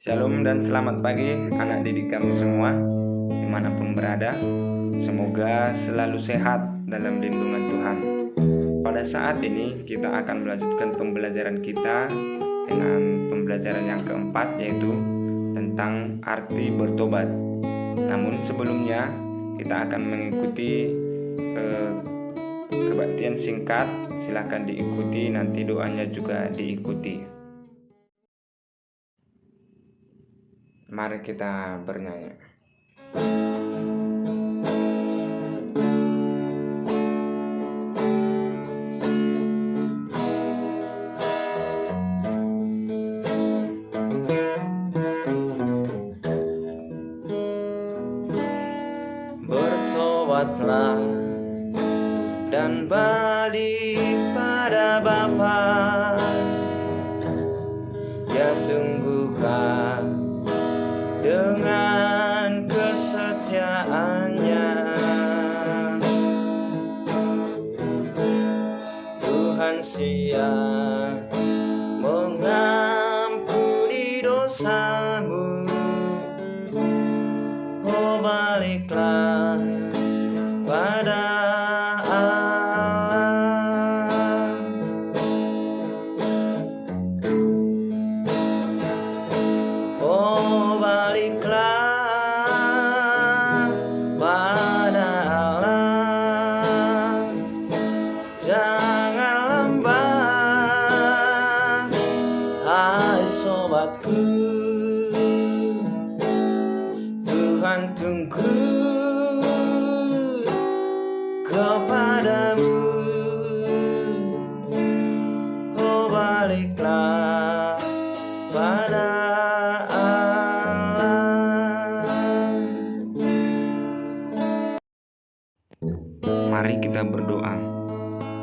Shalom dan selamat pagi anak didik kami semua dimanapun berada. Semoga selalu sehat dalam lindungan Tuhan. Pada saat ini kita akan melanjutkan pembelajaran kita dengan pembelajaran yang keempat, yaitu tentang arti bertobat. Namun sebelumnya kita akan mengikuti kebaktian singkat. Silakan diikuti, nanti doanya juga diikuti. Mari kita bernyanyi. Bertobatlah dan balik pada Bapa, Dia tunggukan dengan kesetiaannya. Tuhan siap mengampuni dosamu. Oh, baliklah pada Allah. Oh, baliklah pada Allah. Jangan lambat, hai sobatku. Tuhan tunggu kepadamu. Oh, baliklah pada Mari kita berdoa.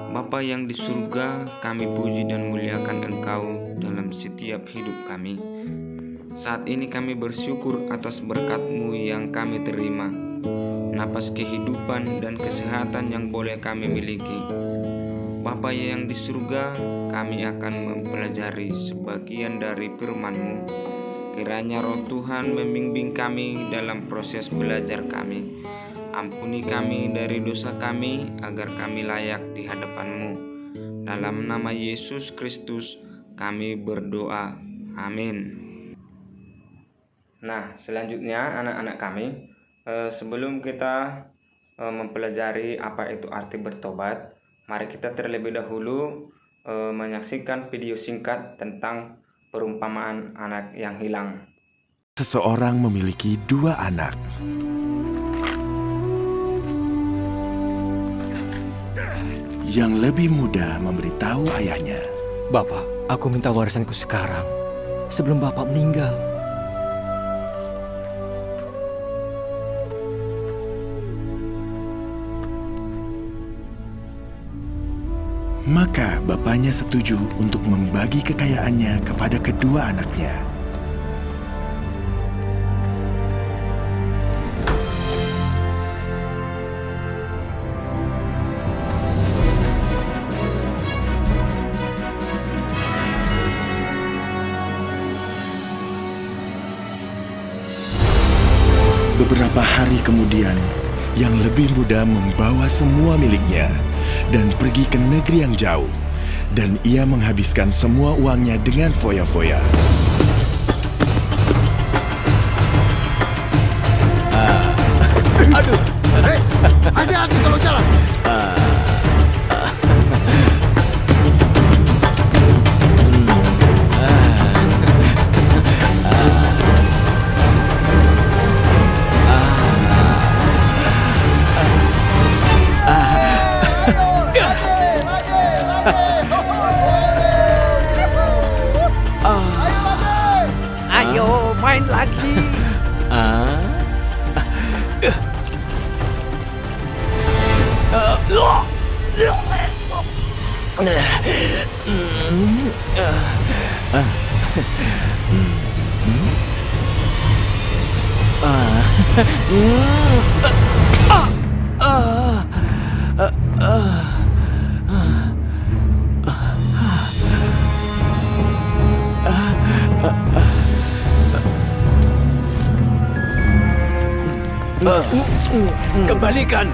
Bapa yang di surga, kami puji dan muliakan Engkau dalam setiap hidup kami. Saat ini kami bersyukur atas berkat-Mu yang kami terima, napas kehidupan dan kesehatan yang boleh kami miliki. Bapa yang di surga, kami akan mempelajari sebagian dari firman-Mu. Kiranya Roh Tuhan membimbing kami dalam proses belajar kami. Ampuni kami dari dosa kami, agar kami layak di hadapan-Mu. Dalam nama Yesus Kristus kami berdoa. Amin. Nah, selanjutnya anak-anak kami, sebelum kita mempelajari apa itu arti bertobat, mari kita terlebih dahulu menyaksikan video singkat tentang perumpamaan anak yang hilang. Seseorang memiliki dua anak. Yang lebih muda memberitahu ayahnya, "Bapak, aku minta warisanku sekarang, sebelum Bapak meninggal." Maka bapaknya setuju untuk membagi kekayaannya kepada kedua anaknya. Beberapa hari kemudian, yang lebih muda membawa semua miliknya dan pergi ke negeri yang jauh, dan ia menghabiskan semua uangnya dengan foya-foya. Aduh, hati-hati kalau jalan. Ayo main lagi. Kembalikan.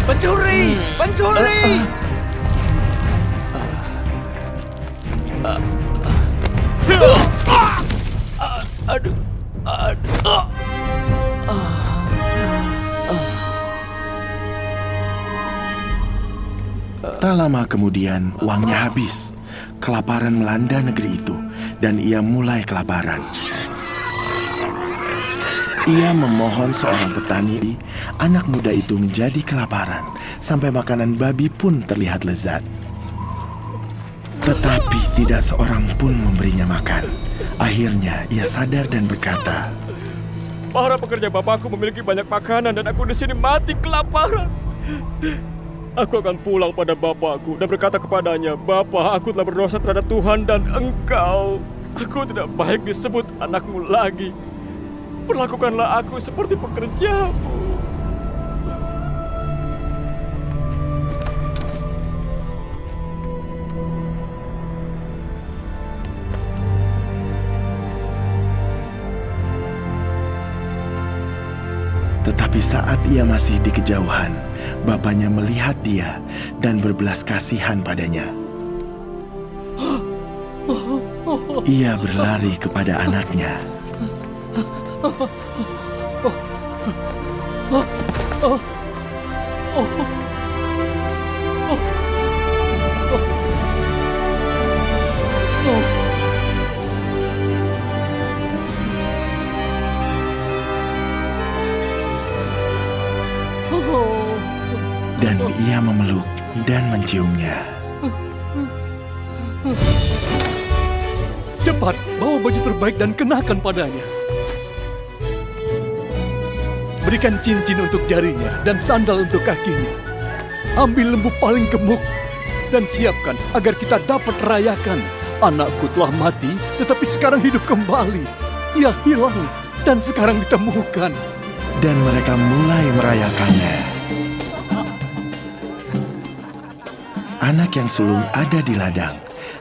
Pencuri! Pencuri! Tak lama kemudian, uangnya habis. Kelaparan melanda negeri itu, dan ia mulai kelaparan. Ia memohon seorang petani, anak muda itu menjadi kelaparan, sampai makanan babi pun terlihat lezat. Tetapi tidak seorang pun memberinya makan. Akhirnya ia sadar dan berkata, Para pekerja bapakku memiliki banyak makanan dan aku di sini mati kelaparan. Aku akan pulang pada bapakku dan berkata kepadanya, Bapa, aku telah berdosa terhadap Tuhan dan engkau. Aku tidak baik disebut anakmu lagi. Perlakukanlah aku seperti pekerjamu. Tetapi saat ia masih di kejauhan, bapaknya melihat dia dan berbelas kasihan padanya. Ia berlari kepada anaknya. Dan ia memeluk dan menciumnya. Cepat, bawa baju terbaik dan kenakan padanya. Berikan cincin untuk jarinya dan sandal untuk kakinya. Ambil lembu paling gemuk dan siapkan agar kita dapat rayakan. Anakku telah mati, tetapi sekarang hidup kembali. Ia hilang dan sekarang ditemukan. Dan mereka mulai merayakannya. Anak yang sulung ada di ladang,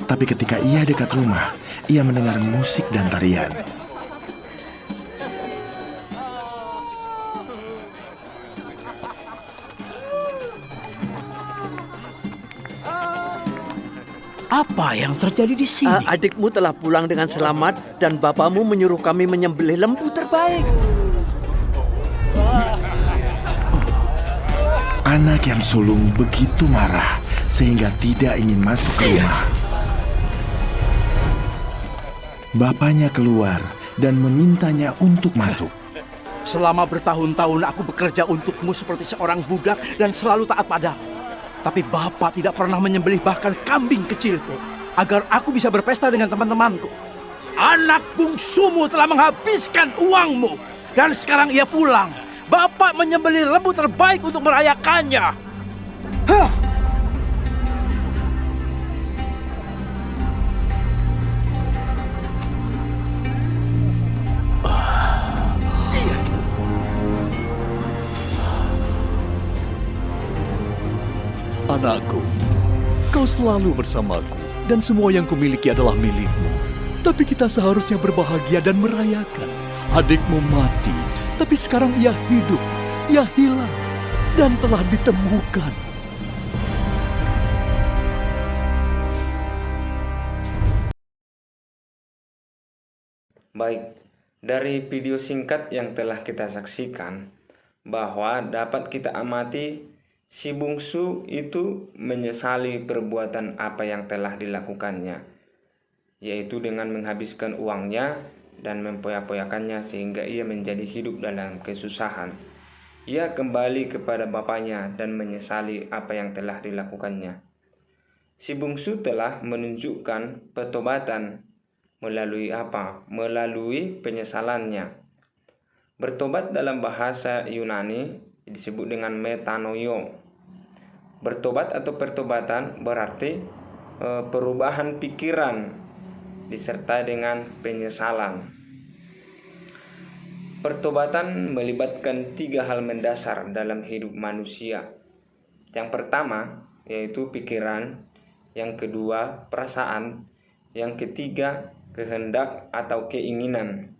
tapi ketika ia dekat rumah, ia mendengar musik dan tarian. Apa yang terjadi di sini? Adikmu telah pulang dengan selamat dan bapakmu menyuruh kami menyembelih lembu terbaik. Anak yang sulung begitu marah sehingga tidak ingin masuk ke rumah. Bapaknya keluar dan memintanya untuk masuk. Selama bertahun-tahun aku bekerja untukmu seperti seorang budak dan selalu taat padamu. Tapi Bapak tidak pernah menyembelih bahkan kambing kecilku agar aku bisa berpesta dengan teman-temanku. Anak bungsumu telah menghabiskan uangmu dan sekarang ia pulang. Bapak menyembelih lembu terbaik untuk merayakannya. Hah! Anakku, kau selalu bersamaku dan semua yang kumiliki adalah milikmu. Tapi kita seharusnya berbahagia dan merayakan. Adikmu mati, tapi sekarang ia hidup, ia hilang, dan telah ditemukan. Baik, dari video singkat yang telah kita saksikan, bahwa dapat kita amati si bungsu itu menyesali perbuatan apa yang telah dilakukannya, yaitu dengan menghabiskan uangnya dan mempoya-poyakannya sehingga ia menjadi hidup dalam kesusahan. Ia kembali kepada bapaknya dan menyesali apa yang telah dilakukannya. Si bungsu telah menunjukkan pertobatan melalui apa? Melalui penyesalannya. Bertobat dalam bahasa Yunani disebut dengan metanoio. Bertobat atau pertobatan berarti perubahan pikiran disertai dengan penyesalan. Pertobatan melibatkan 3 hal mendasar dalam hidup manusia. Yang pertama yaitu pikiran, yang kedua perasaan, yang ketiga kehendak atau keinginan.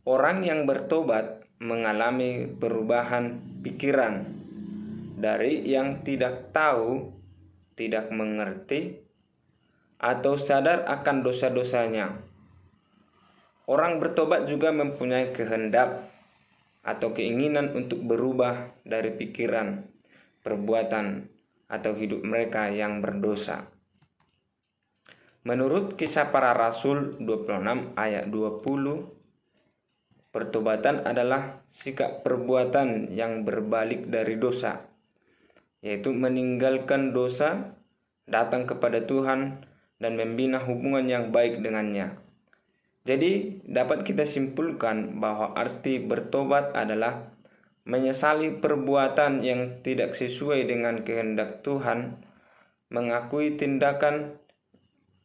Orang yang bertobat mengalami perubahan pikiran dari yang tidak tahu, tidak mengerti, atau sadar akan dosa-dosanya. Orang bertobat juga mempunyai kehendak atau keinginan untuk berubah dari pikiran, perbuatan, atau hidup mereka yang berdosa. Menurut Kisah Para Rasul 26 ayat 20, pertobatan adalah sikap perbuatan yang berbalik dari dosa, yaitu meninggalkan dosa, datang kepada Tuhan, dan membina hubungan yang baik dengannya. Jadi dapat kita simpulkan bahwa arti bertobat adalah menyesali perbuatan yang tidak sesuai dengan kehendak Tuhan, mengakui tindakan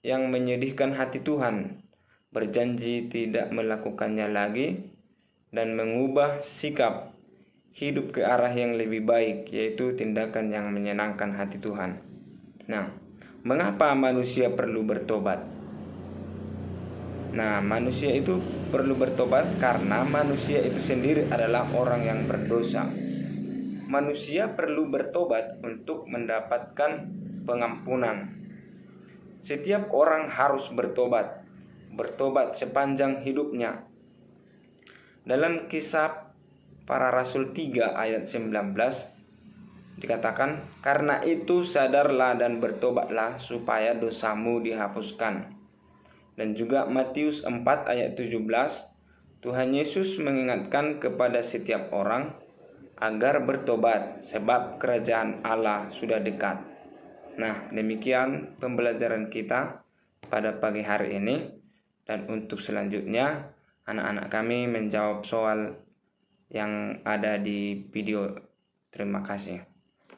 yang menyedihkan hati Tuhan, berjanji tidak melakukannya lagi, dan mengubah sikap hidup ke arah yang lebih baik, yaitu tindakan yang menyenangkan hati Tuhan. Nah, mengapa manusia perlu bertobat? Nah, manusia itu perlu bertobat karena manusia itu sendiri adalah orang yang berdosa. Manusia perlu bertobat untuk mendapatkan pengampunan. Setiap orang harus bertobat sepanjang hidupnya. Dalam Kisah Para Rasul 3 ayat 19 dikatakan, "Karena itu sadarlah dan bertobatlah supaya dosamu dihapuskan." Dan juga Matius 4 ayat 17, Tuhan Yesus mengingatkan kepada setiap orang agar bertobat sebab kerajaan Allah sudah dekat. Nah, demikian pembelajaran kita pada pagi hari ini. Dan untuk selanjutnya, anak-anak kami menjawab soal yang ada di video. Terima kasih.